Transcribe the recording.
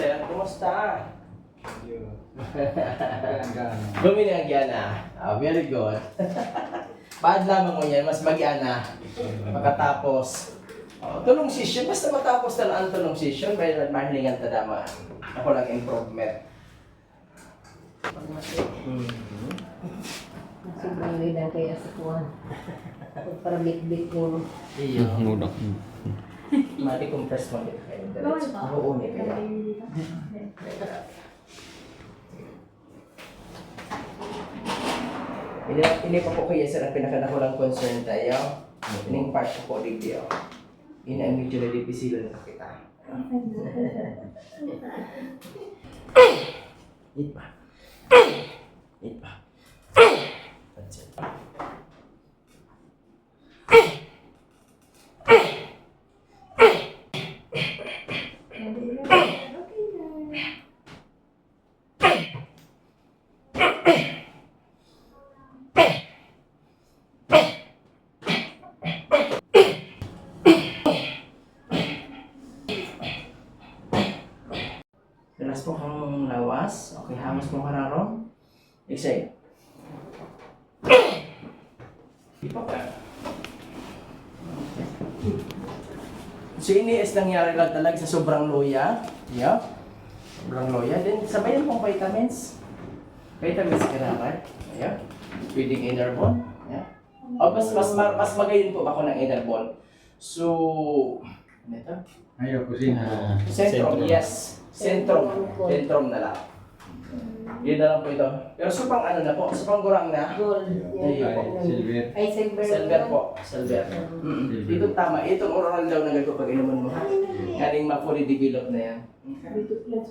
sir. Kumusta? Bumili ang gana. Very good. Paad lamang mo yan, mas mag-ana. Pagkatapos, tulong session, basta matapos na lang ang tulong session, pero mahilingan tadama. Ako lang improvement. Sobrang lidang kaya sa kuwan. Para bit-bit yung... Iyo. Mudah. Mati-compress mo dito kayo. Oo, may kaya. Ini pa po kaya sir ang pinakanakulang concern tayo. Ining part ko po dito. Ini ang medyo na dipisilan na kita. Hit pa. Hit pa. That's it. Relax po kang lawas. Okay, hamos mo kararo. Exhale. Ipa pa. So ini is nangyari lang talaga sa sobrang loya. Yeah. Sobrang loya. Then sabayan pong vitamins. Vitamins kailangan. Yeah. Feeding inner bone. Yeah. O mas magayon po ako ng inner bone. So, ano ito? Ayaw ko sino. Centrum, yes. Centrum na lang. Yun na lang po ito. Pero supang ano na po, supang gurang na. Gold. Ayun po. Silver. Ay, silver. Silver po, silver. Ito tama, itong oral daw na gagawin pag inuman mo ha. Galing ma-fully develop na yan. Dito lang.